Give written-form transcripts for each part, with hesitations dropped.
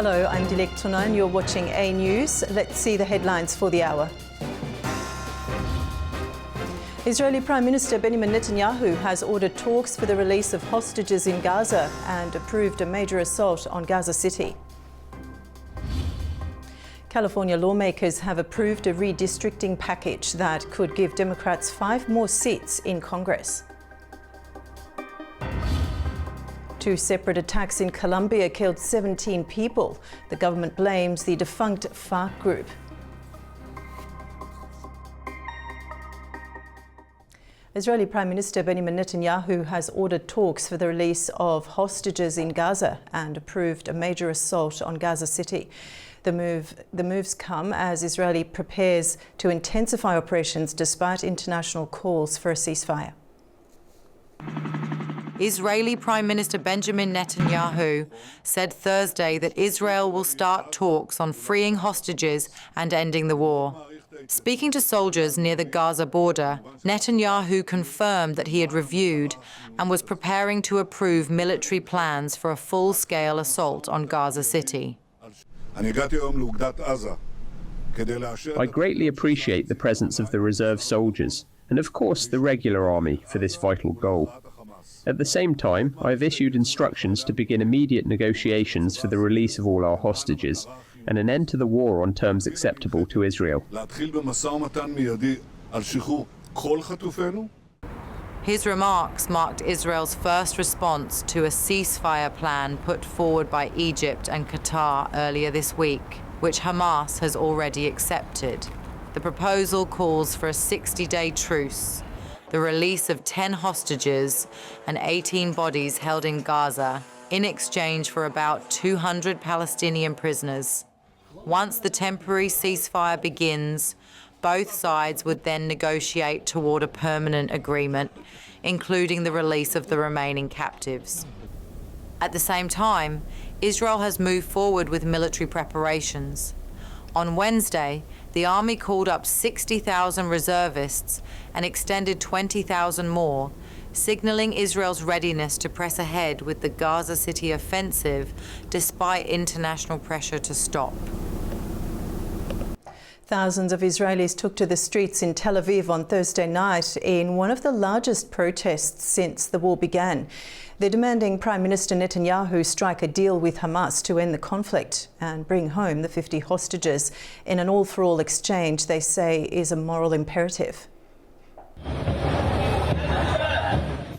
Hello, I'm Dilek Tuna and you're watching A News. Let's see the headlines for the hour. Israeli Prime Minister Benjamin Netanyahu has ordered talks for the release of hostages in Gaza and approved a major assault on Gaza City. California lawmakers have approved a redistricting package that could give Democrats 5 more seats in Congress. 2 separate attacks in Colombia killed 17 people. The government blames the defunct FARC group. Israeli Prime Minister Benjamin Netanyahu has ordered talks for the release of hostages in Gaza and approved a major assault on Gaza City. The moves come as Israel prepares to intensify operations despite international calls for a ceasefire. Israeli Prime Minister Benjamin Netanyahu said Thursday that Israel will start talks on freeing hostages and ending the war. Speaking to soldiers near the Gaza border, Netanyahu confirmed that he had reviewed and was preparing to approve military plans for a full-scale assault on Gaza City. I greatly appreciate the presence of the reserve soldiers and, of course, the regular army for this vital goal. At the same time, I have issued instructions to begin immediate negotiations for the release of all our hostages and an end to the war on terms acceptable to Israel. His remarks marked Israel's first response to a ceasefire plan put forward by Egypt and Qatar earlier this week, which Hamas has already accepted. The proposal calls for a 60-day truce, the release of 10 hostages and 18 bodies held in Gaza in exchange for about 200 Palestinian prisoners. Once the temporary ceasefire begins, both sides would then negotiate toward a permanent agreement, including the release of the remaining captives. At the same time, Israel has moved forward with military preparations. On Wednesday, the army called up 60,000 reservists and extended 20,000 more, signaling Israel's readiness to press ahead with the Gaza City offensive despite international pressure to stop. Thousands of Israelis took to the streets in Tel Aviv on Thursday night in one of the largest protests since the war began. They're demanding Prime Minister Netanyahu strike a deal with Hamas to end the conflict and bring home the 50 hostages in an all-for-all exchange they say is a moral imperative.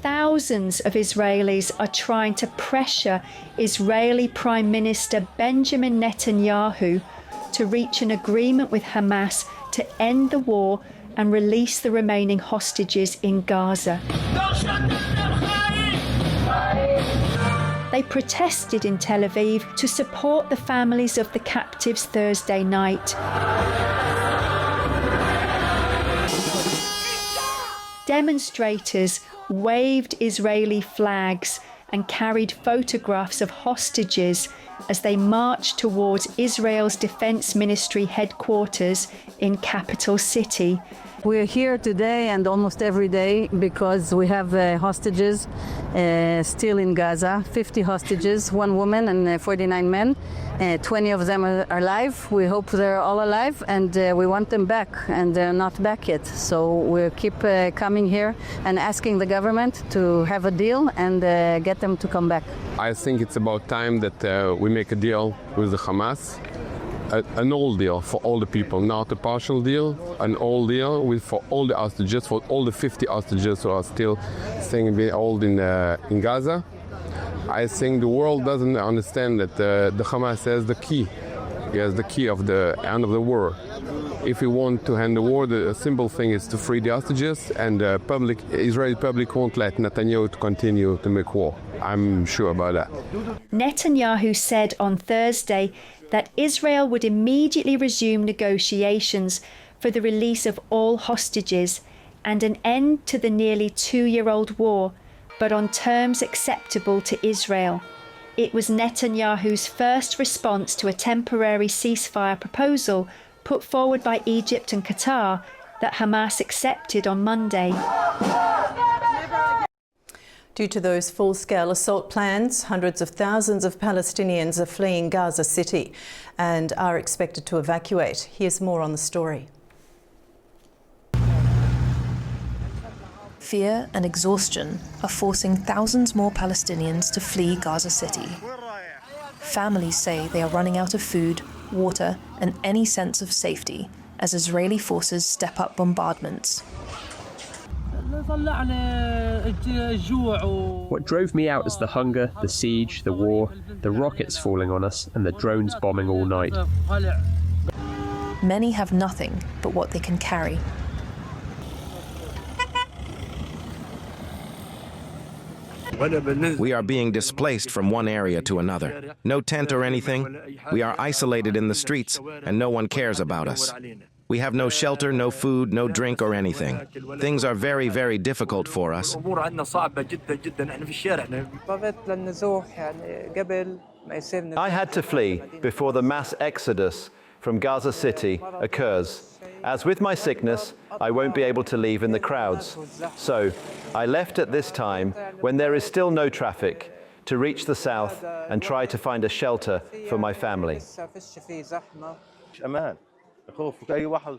Thousands of Israelis are trying to pressure Israeli Prime Minister Benjamin Netanyahu to reach an agreement with Hamas to end the war and release the remaining hostages in Gaza. They protested in Tel Aviv to support the families of the captives Thursday night. Demonstrators waved Israeli flags and carried photographs of hostages as they marched towards Israel's Defense Ministry headquarters in capital city. We're here today and almost every day because we have hostages still in Gaza, 50 hostages, 1 woman and 49 men. 20 of them are alive. We hope they're all alive and we want them back, and they're not back yet. So we'll keep coming here and asking the government to have a deal and get them to come back. I think it's about time that we make a deal with the Hamas. An old deal for all the people, not a partial deal, an old deal for all the hostages, for all the 50 hostages who are still staying in Gaza. I think the world doesn't understand that the Hamas has the key. He has the key of the end of the war. If we want to end the war, the simple thing is to free the hostages, and the Israeli public won't let Netanyahu to continue to make war. I'm sure about that. Netanyahu said on Thursday that Israel would immediately resume negotiations for the release of all hostages and an end to the nearly 2-year-old war, but on terms acceptable to Israel. It was Netanyahu's first response to a temporary ceasefire proposal put forward by Egypt and Qatar that Hamas accepted on Monday. Due to those full-scale assault plans, hundreds of thousands of Palestinians are fleeing Gaza City and are expected to evacuate. Here's more on the story. Fear and exhaustion are forcing thousands more Palestinians to flee Gaza City. Families say they are running out of food, water, and any sense of safety as Israeli forces step up bombardments. What drove me out is the hunger, the siege, the war, the rockets falling on us, and the drones bombing all night. Many have nothing but what they can carry. We are being displaced from one area to another. No tent or anything. We are isolated in the streets, and no one cares about us. We have no shelter, no food, no drink or anything. Things are very, very difficult for us. I had to flee before the mass exodus from Gaza City occurs. As with my sickness, I won't be able to leave in the crowds. So I left at this time when there is still no traffic to reach the south and try to find a shelter for my family.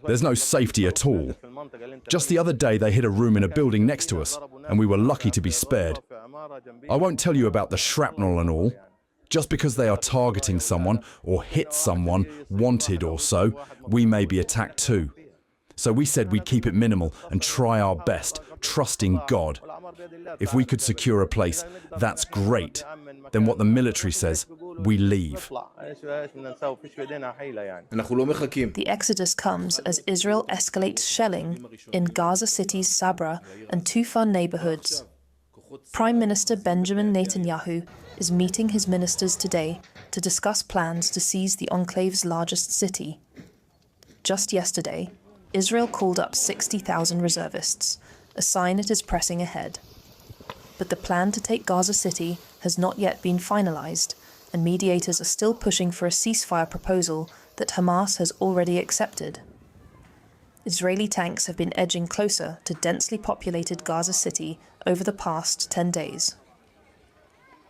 There's no safety at all. Just the other day they hit a room in a building next to us, and we were lucky to be spared. I won't tell you about the shrapnel and all. Just because they are targeting someone or hit someone, wanted or so, we may be attacked too. So we said we'd keep it minimal and try our best, trusting God. If we could secure a place, that's great. Then what the military says, we leave. The exodus comes as Israel escalates shelling in Gaza City's Sabra and Tufan neighborhoods. Prime Minister Benjamin Netanyahu is meeting his ministers today to discuss plans to seize the enclave's largest city. Just yesterday, Israel called up 60,000 reservists, a sign it is pressing ahead. But the plan to take Gaza City has not yet been finalized, and mediators are still pushing for a ceasefire proposal that Hamas has already accepted. Israeli tanks have been edging closer to densely populated Gaza City over the past 10 days.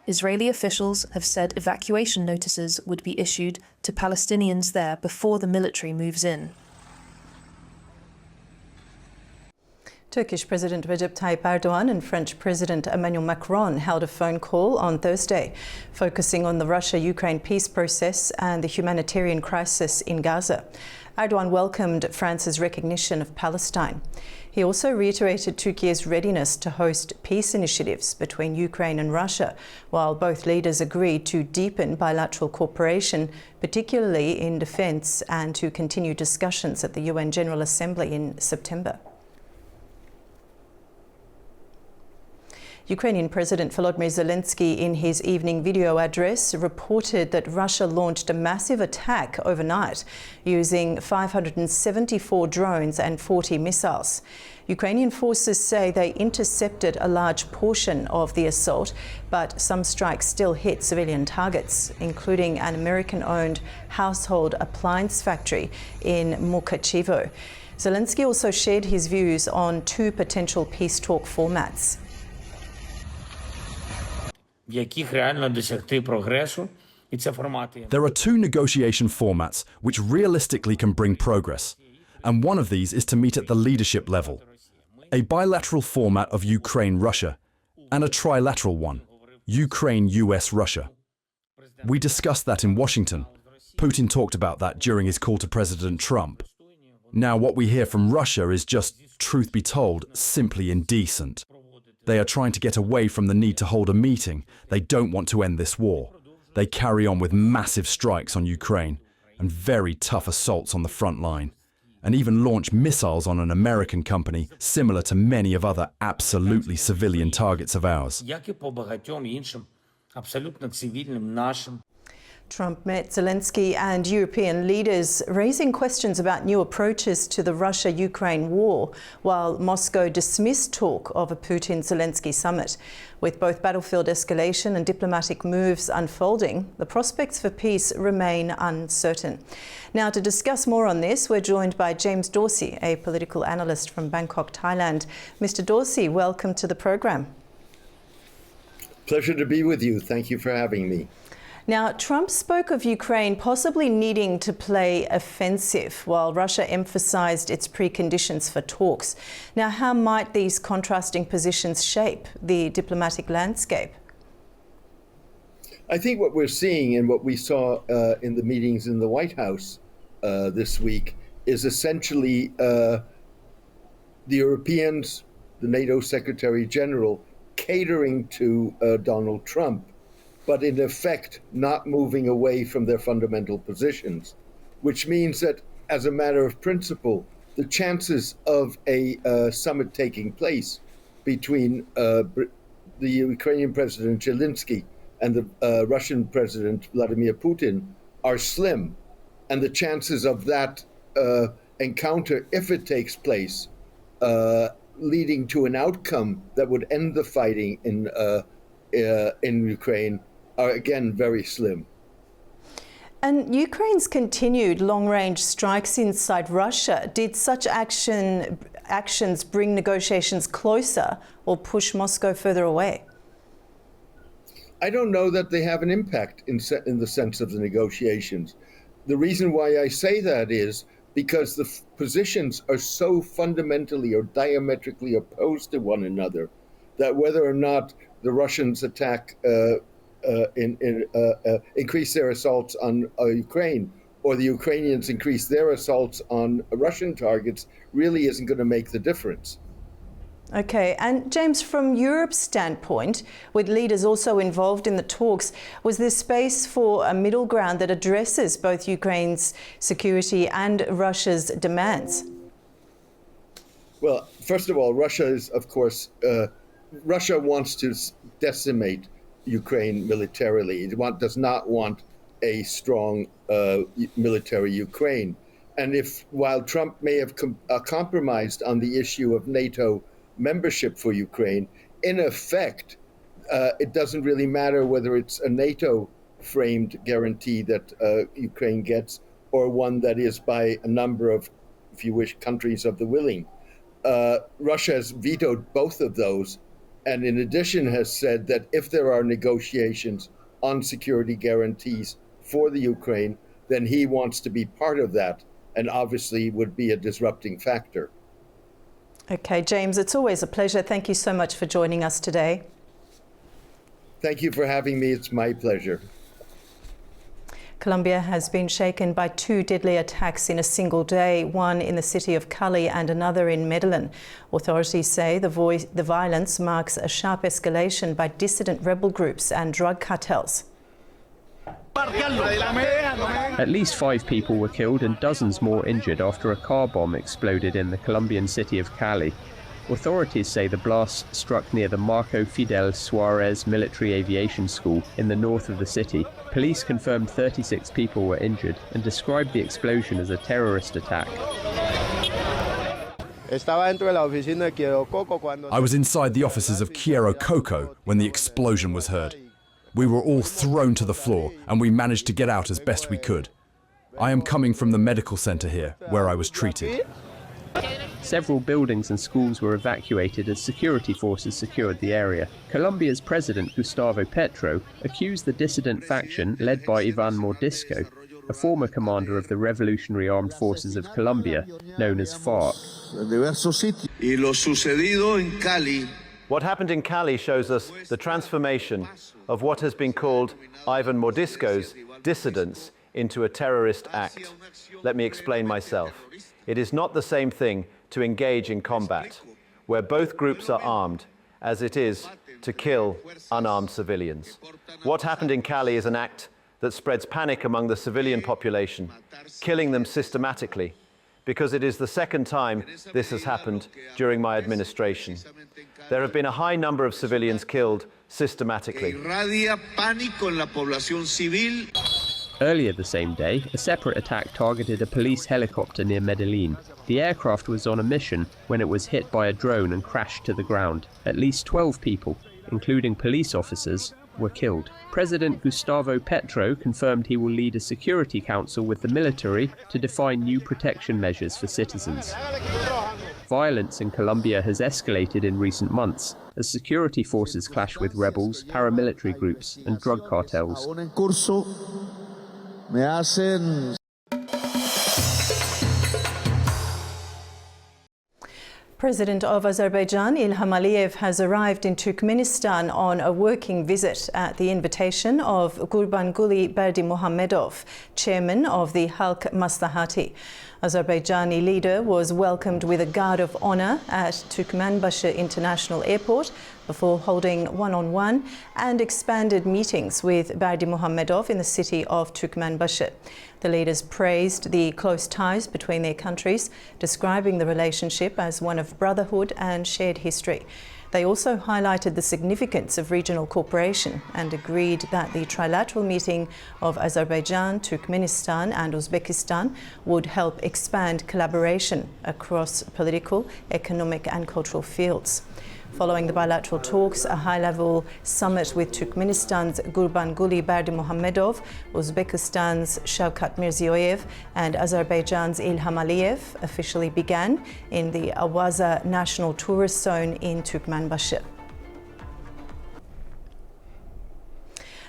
Israeli officials have said evacuation notices would be issued to Palestinians there before the military moves in. Turkish President Recep Tayyip Erdogan and French President Emmanuel Macron held a phone call on Thursday, focusing on the Russia-Ukraine peace process and the humanitarian crisis in Gaza. Erdogan welcomed France's recognition of Palestine. He also reiterated Turkey's readiness to host peace initiatives between Ukraine and Russia, while both leaders agreed to deepen bilateral cooperation, particularly in defence, and to continue discussions at the UN General Assembly in September. Ukrainian President Volodymyr Zelensky, in his evening video address, reported that Russia launched a massive attack overnight using 574 drones and 40 missiles. Ukrainian forces say they intercepted a large portion of the assault, but some strikes still hit civilian targets, including an American-owned household appliance factory in Mukachevo. Zelensky also shared his views on two potential peace talk formats. There are two negotiation formats which realistically can bring progress, and one of these is to meet at the leadership level. A bilateral format of Ukraine-Russia, and a trilateral one, Ukraine-US-Russia. We discussed that in Washington. Putin talked about that during his call to President Trump. Now what we hear from Russia is just, truth be told, simply indecent. They are trying to get away from the need to hold a meeting. They don't want to end this war. They carry on with massive strikes on Ukraine and very tough assaults on the front line, and even launch missiles on an American company similar to many of other absolutely civilian targets of ours. Trump met Zelensky and European leaders, raising questions about new approaches to the Russia-Ukraine war, while Moscow dismissed talk of a Putin-Zelensky summit. With both battlefield escalation and diplomatic moves unfolding, the prospects for peace remain uncertain. Now, to discuss more on this, we're joined by James Dorsey, a political analyst from Bangkok, Thailand. Mr. Dorsey, welcome to the program. Pleasure to be with you. Thank you for having me. Now, Trump spoke of Ukraine possibly needing to play offensive, while Russia emphasised its preconditions for talks. Now, how might these contrasting positions shape the diplomatic landscape? I think what we're seeing and what we saw in the meetings in the White House this week is essentially the Europeans, the NATO Secretary General, catering to Donald Trump, but in effect not moving away from their fundamental positions, which means that as a matter of principle, the chances of a summit taking place between the Ukrainian President Zelensky and the Russian President Vladimir Putin are slim. And the chances of that encounter, if it takes place, leading to an outcome that would end the fighting in Ukraine are again very slim. And Ukraine's continued long-range strikes inside Russia, did such actions bring negotiations closer or push Moscow further away? I don't know that they have an impact in the sense of the negotiations. The reason why I say that is because the positions are so fundamentally or diametrically opposed to one another that whether or not the Russians attack increase their assaults on Ukraine, or the Ukrainians increase their assaults on Russian targets, really isn't going to make the difference. Okay, and James, from Europe's standpoint, with leaders also involved in the talks, was there space for a middle ground that addresses both Ukraine's security and Russia's demands? Well, first of all, Russia is, of course, Russia wants to decimate Ukraine militarily. It does not want a strong military Ukraine. And while Trump may have compromised on the issue of NATO membership for Ukraine, in effect, it doesn't really matter whether it's a NATO-framed guarantee that Ukraine gets or one that is by a number of, if you wish, countries of the willing. Russia has vetoed both of those, and in addition has said that if there are negotiations on security guarantees for the Ukraine, then he wants to be part of that and obviously would be a disrupting factor. Okay, James, it's always a pleasure. Thank you so much for joining us today. Thank you for having me. It's my pleasure. Colombia has been shaken by two deadly attacks in a single day, one in the city of Cali and another in Medellin. Authorities say the violence marks a sharp escalation by dissident rebel groups and drug cartels. At least 5 people were killed and dozens more injured after a car bomb exploded in the Colombian city of Cali. Authorities say the blast struck near the Marco Fidel Suarez Military Aviation School in the north of the city. Police confirmed 36 people were injured and described the explosion as a terrorist attack. I was inside the offices of Quiero Coco when the explosion was heard. We were all thrown to the floor and we managed to get out as best we could. I am coming from the medical center here, where I was treated. Several buildings and schools were evacuated as security forces secured the area. Colombia's President Gustavo Petro accused the dissident faction led by Iván Mordisco, a former commander of the Revolutionary Armed Forces of Colombia, known as FARC. What happened in Cali shows us the transformation of what has been called Ivan Mordisco's dissidence into a terrorist act. Let me explain myself. It is not the same thing to engage in combat, where both groups are armed, as it is to kill unarmed civilians. What happened in Cali is an act that spreads panic among the civilian population, killing them systematically, because it is the second time this has happened during my administration. There have been a high number of civilians killed systematically. Earlier the same day, a separate attack targeted a police helicopter near Medellin. The aircraft was on a mission when it was hit by a drone and crashed to the ground. At least 12 people, including police officers, were killed. President Gustavo Petro confirmed he will lead a security council with the military to define new protection measures for citizens. violence in Colombia has escalated in recent months as security forces clash with rebels, paramilitary groups and drug cartels. President of Azerbaijan, Ilham Aliyev, has arrived in Turkmenistan on a working visit at the invitation of Gurbanguly Berdimuhamedov, chairman of the Halk Maslahati. Azerbaijani leader was welcomed with a guard of honor at Turkmenbashi International Airport before holding one-on-one and expanded meetings with Berdimuhamedov in the city of Turkmenbashi. The leaders praised the close ties between their countries, describing the relationship as one of brotherhood and shared history. They also highlighted the significance of regional cooperation and agreed that the trilateral meeting of Azerbaijan, Turkmenistan and Uzbekistan would help expand collaboration across political, economic and cultural fields. Following the bilateral talks, a high-level summit with Turkmenistan's Gurbanguly Berdimuhamedov, Uzbekistan's Shavkat Mirziyoyev and Azerbaijan's Ilham Aliyev officially began in the Awaza National Tourist Zone in Turkmenbashi.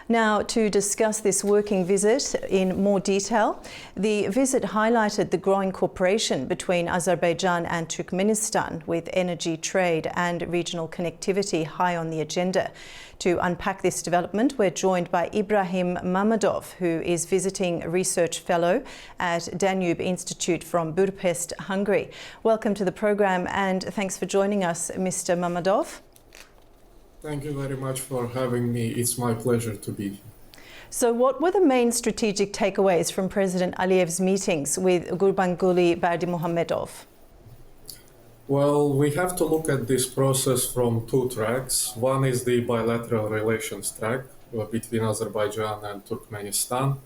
Now, to discuss this working visit in more detail, the visit highlighted the growing cooperation between Azerbaijan and Turkmenistan, with energy, trade and regional connectivity high on the agenda. To unpack this development, we're joined by Ibrahim Mamadov, who is visiting research fellow at Danube Institute from Budapest, Hungary. Welcome to the program and thanks for joining us, Mr. Mamadov. Thank you very much for having me. It's my pleasure to be here. So what were the main strategic takeaways from President Aliyev's meetings with Gurbanguly Berdimuhamedov? Well, we have to look at this process from two tracks. One is the bilateral relations track between Azerbaijan and Turkmenistan.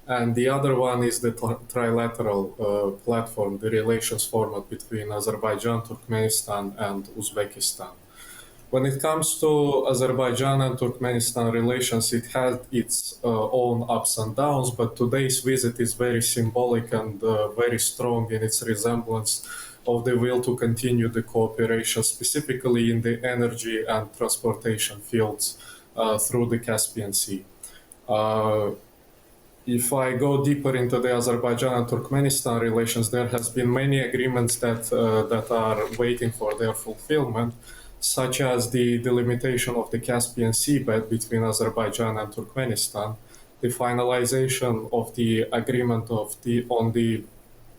And the other one is the trilateral platform, the relations format between Azerbaijan, Turkmenistan and Uzbekistan. When it comes to Azerbaijan and Turkmenistan relations, it had its own ups and downs, but today's visit is very symbolic and very strong in its resemblance of the will to continue the cooperation, specifically in the energy and transportation fields through the Caspian Sea. If I go deeper into the Azerbaijan and Turkmenistan relations, there has been many agreements that are waiting for their fulfillment, such as the delimitation of the Caspian seabed between Azerbaijan and Turkmenistan, the finalization of the agreement on the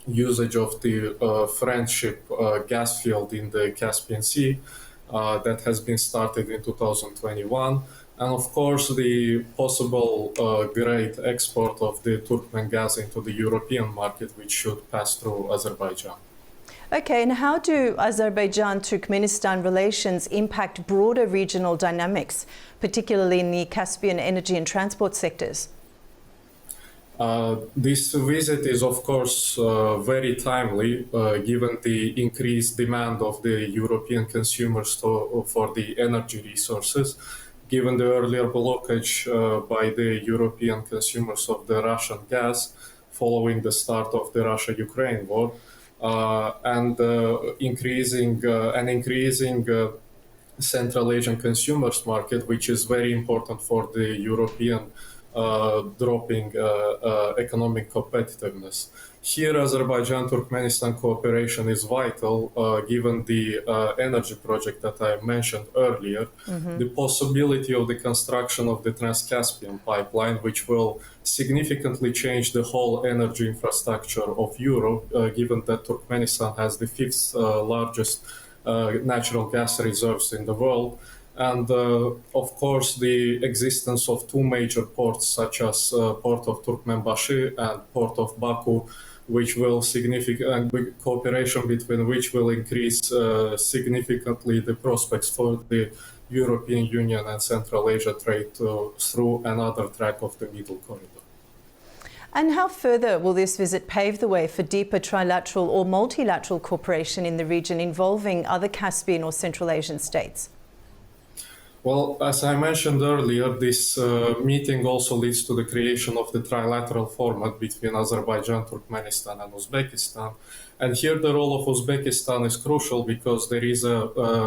usage of the friendship gas field in the Caspian Sea that has been started in 2021, and of course the possible great export of the Turkmen gas into the European market, which should pass through Azerbaijan. Okay, and how do Azerbaijan-Turkmenistan relations impact broader regional dynamics, particularly in the Caspian energy and transport sectors? This visit is, of course, very timely, given the increased demand of the European consumers for the energy resources, given the earlier blockage by the European consumers of the Russian gas following the start of the Russia-Ukraine war. And increasing Central Asian consumers market, which is very important for the European dropping economic competitiveness. Here, Azerbaijan-Turkmenistan cooperation is vital, given the energy project that I mentioned earlier, the possibility of the construction of the Trans-Caspian pipeline, which will significantly change the whole energy infrastructure of Europe, given that Turkmenistan has the fifth largest natural gas reserves in the world. And of course, the existence of two major ports, such as Port of Turkmenbashi and Port of Baku, which will cooperation between which will increase significantly the prospects for the European Union and Central Asia trade through another track of the Middle Corridor. And how further will this visit pave the way for deeper trilateral or multilateral cooperation in the region involving other Caspian or Central Asian states? Well, as I mentioned earlier, this meeting also leads to the creation of the trilateral format between Azerbaijan, Turkmenistan, and Uzbekistan. And here the role of Uzbekistan is crucial because there is a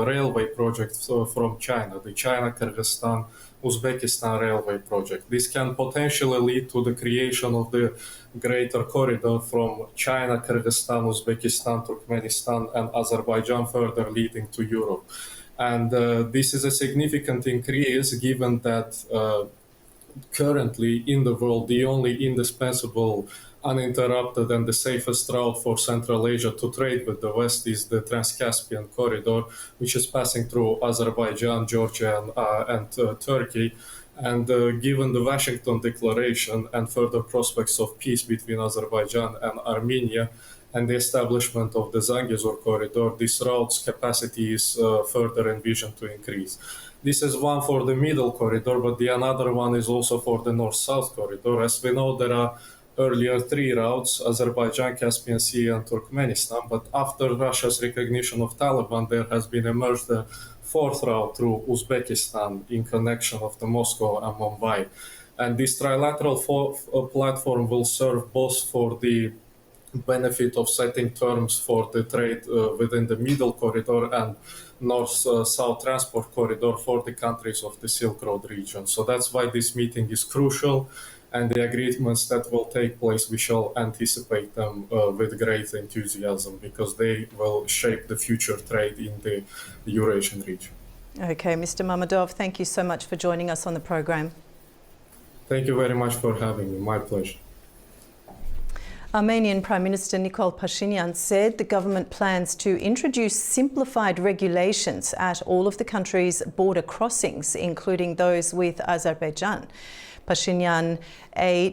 railway project from China, the China-Kyrgyzstan Uzbekistan railway project. This can potentially lead to the creation of the greater corridor from China, Kyrgyzstan, Uzbekistan, Turkmenistan, and Azerbaijan, further leading to Europe. And this is a significant increase given that currently in the world, the only indispensable, uninterrupted and the safest route for Central Asia to trade with the West is the Trans-Caspian corridor, which is passing through Azerbaijan, Georgia, and Turkey. And given the Washington Declaration and further prospects of peace between Azerbaijan and Armenia, and the establishment of the Zangezur corridor, this route's capacity is further envisioned to increase. This is one for the middle corridor, but the another one is also for the north-south corridor. As we know, there are earlier three routes, Azerbaijan, Caspian Sea, and Turkmenistan, but after Russia's recognition of Taliban, there has been emerged a fourth route through Uzbekistan in connection of the Moscow and Mumbai. And this trilateral platform will serve both for the benefit of setting terms for the trade within the middle corridor and north-south transport corridor for the countries of the Silk Road region. So that's why this meeting is crucial, and the agreements that will take place, we shall anticipate them with great enthusiasm because they will shape the future trade in the Eurasian region. Okay, Mr. Mammadov, thank you so much for joining us on the program. Thank you very much for having me. My pleasure. Armenian Prime Minister Nikol Pashinyan said the government plans to introduce simplified regulations at all of the country's border crossings, including those with Azerbaijan. Pashinyan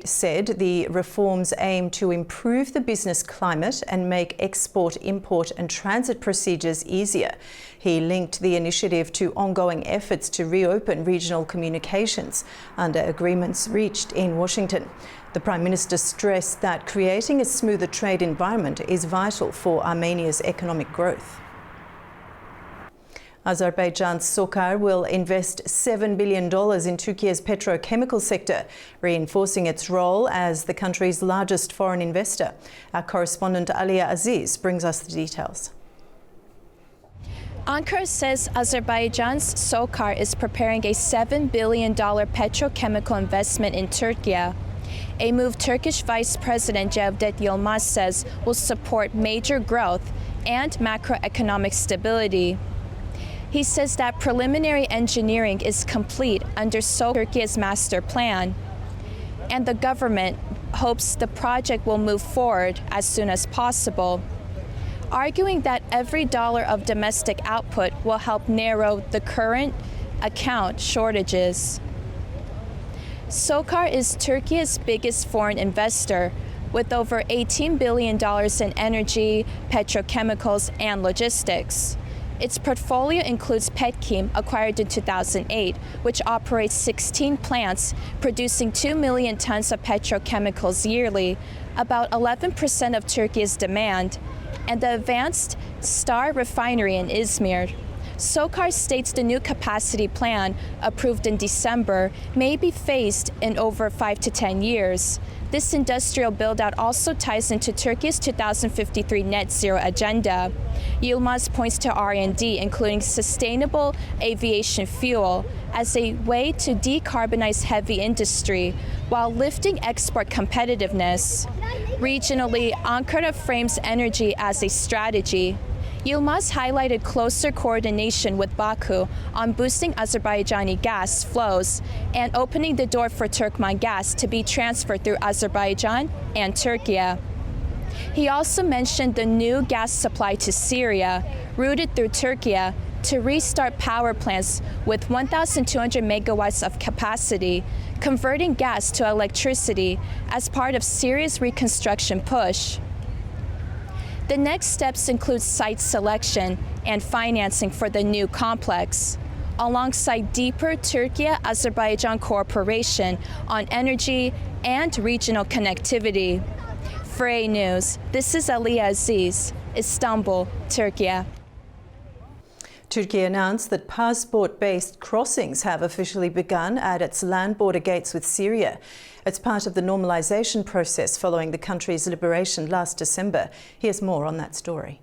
said the reforms aim to improve the business climate and make export, import and transit procedures easier. He linked the initiative to ongoing efforts to reopen regional communications under agreements reached in Washington. The Prime Minister stressed that creating a smoother trade environment is vital for Armenia's economic growth. Azerbaijan's SOCAR will invest $7 billion in Turkey's petrochemical sector, reinforcing its role as the country's largest foreign investor. Our correspondent Aliyev Aziz brings us the details. Ankara says Azerbaijan's SOCAR is preparing a $7 billion petrochemical investment in Turkey, a move Turkish Vice President Cevdet Yılmaz says will support major growth and macroeconomic stability. He says that preliminary engineering is complete under Turkey's master plan, and the government hopes the project will move forward as soon as possible, arguing that every dollar of domestic output will help narrow the current account shortages. SOCAR is Turkey's biggest foreign investor, with over $18 billion in energy, petrochemicals, and logistics. Its portfolio includes Petchem, acquired in 2008, which operates 16 plants, producing 2 million tons of petrochemicals yearly, about 11% of Turkey's demand, and the advanced Star refinery in Izmir. SOCAR states the new capacity plan, approved in December, may be phased in over 5 to 10 years. This industrial build-out also ties into Turkey's 2053 net zero agenda. Yılmaz points to R&D, including sustainable aviation fuel, as a way to decarbonize heavy industry while lifting export competitiveness. Regionally, Ankara frames energy as a strategy. Yılmaz highlighted closer coordination with Baku on boosting Azerbaijani gas flows and opening the door for Turkmen gas to be transferred through Azerbaijan and Turkey. He also mentioned the new gas supply to Syria, routed through Turkey, to restart power plants with 1,200 megawatts of capacity, converting gas to electricity as part of Syria's reconstruction push. The next steps include site selection and financing for the new complex, alongside deeper Turkey-Azerbaijan cooperation on energy and regional connectivity. For A News, this is Aliyev Aziz, Istanbul, Turkey. Turkey announced that passport-based crossings have officially begun at its land border gates with Syria. It's part of the normalisation process following the country's liberation last December. Here's more on that story.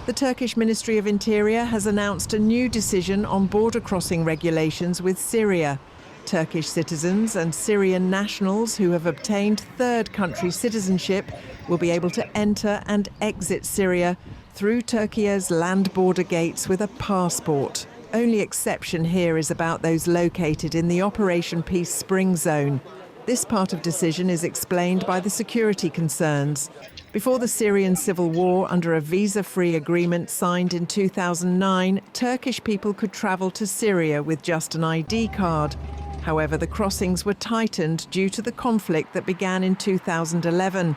The Turkish Ministry of Interior has announced a new decision on border crossing regulations with Syria. Turkish citizens and Syrian nationals who have obtained third country citizenship will be able to enter and exit Syria through Turkey's land border gates with a passport. Only exception here is about those located in the Operation Peace Spring Zone. This part of decision is explained by the security concerns. Before the Syrian civil war, under a visa-free agreement signed in 2009, Turkish people could travel to Syria with just an ID card. However, the crossings were tightened due to the conflict that began in 2011.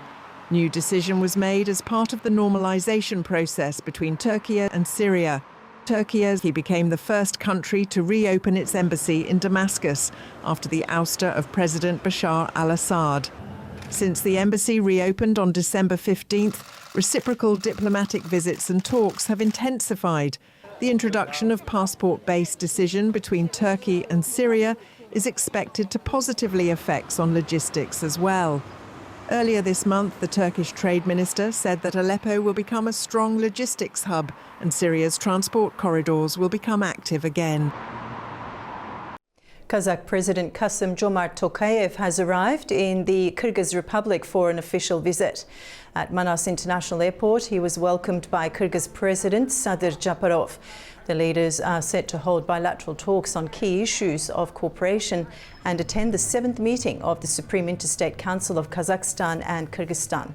New decision was made as part of the normalisation process between Turkey and Syria. Turkey became the first country to reopen its embassy in Damascus after the ouster of President Bashar al-Assad. Since the embassy reopened on December 15th, reciprocal diplomatic visits and talks have intensified. The introduction of passport-based decision between Turkey and Syria is expected to positively affect on logistics as well. Earlier this month, the Turkish trade minister said that Aleppo will become a strong logistics hub and Syria's transport corridors will become active again. Kazakh President Kassym-Jomart Tokayev has arrived in the Kyrgyz Republic for an official visit. At Manas International Airport, he was welcomed by Kyrgyz President Sadir Japarov. The leaders are set to hold bilateral talks on key issues of cooperation and attend the 7th meeting of the Supreme Interstate Council of Kazakhstan and Kyrgyzstan.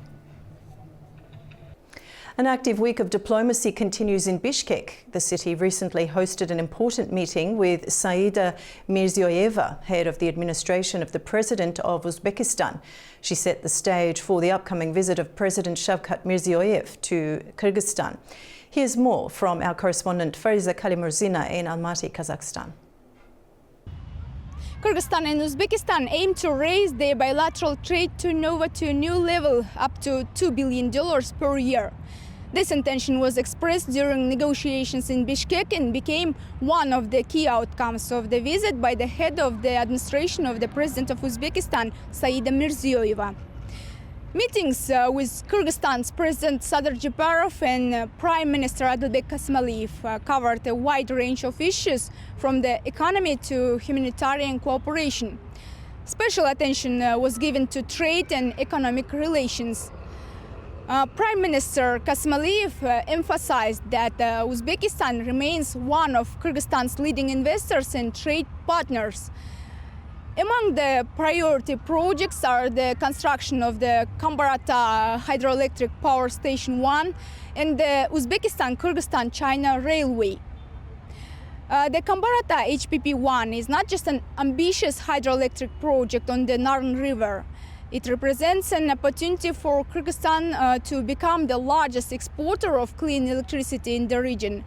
An active week of diplomacy continues in Bishkek. The city recently hosted an important meeting with Saida Mirziyoyeva, head of the administration of the President of Uzbekistan. She set the stage for the upcoming visit of President Shavkat Mirziyoyev to Kyrgyzstan. Here's more from our correspondent Fariza Kalimurzina in Almaty, Kazakhstan. Kyrgyzstan and Uzbekistan aim to raise their bilateral trade to a new level, up to $2 billion per year. This intention was expressed during negotiations in Bishkek and became one of the key outcomes of the visit by the head of the administration of the President of Uzbekistan, Saida Mirziyoyeva. Meetings with Kyrgyzstan's President Sadir Japarov and Prime Minister Adilbek Aliyev covered a wide range of issues from the economy to humanitarian cooperation. Special attention was given to trade and economic relations. Prime Minister Aliyev emphasized that Uzbekistan remains one of Kyrgyzstan's leading investors and trade partners. Among the priority projects are the construction of the Kambarata Hydroelectric Power Station 1 and the Uzbekistan-Kyrgyzstan-China Railway. The Kambarata HPP-1 is not just an ambitious hydroelectric project on the Naryn River. It represents an opportunity for Kyrgyzstan to become the largest exporter of clean electricity in the region,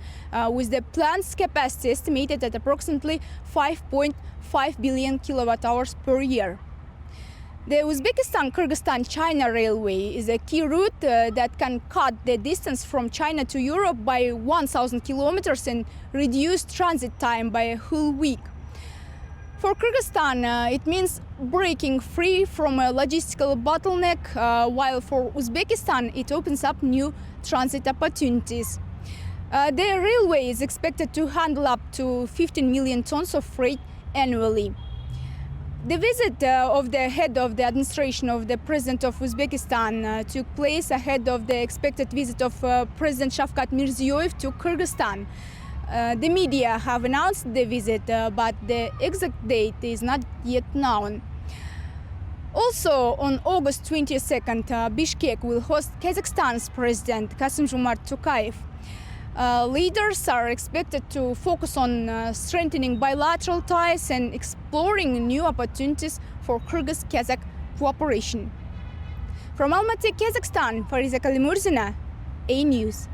with the plant's capacity estimated at approximately 5.5 billion kilowatt-hours per year. The Uzbekistan-Kyrgyzstan-China Railway is a key route that can cut the distance from China to Europe by 1,000 kilometers and reduce transit time by a whole week. For Kyrgyzstan, it means breaking free from a logistical bottleneck, while for Uzbekistan, it opens up new transit opportunities. The railway is expected to handle up to 15 million tons of freight annually. The visit of the head of the administration of the President of Uzbekistan took place ahead of the expected visit of President Shavkat Mirziyoyev to Kyrgyzstan. The media have announced the visit, but the exact date is not yet known. Also, on August 22nd, Bishkek will host Kazakhstan's President Kassym-Jomart Tokayev. Leaders are expected to focus on strengthening bilateral ties and exploring new opportunities for Kyrgyz-Kazakh cooperation. From Almaty, Kazakhstan, Fariza Kalimurzina, A News.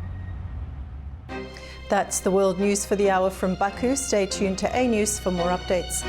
That's the world news for the hour from Baku. Stay tuned to A News for more updates.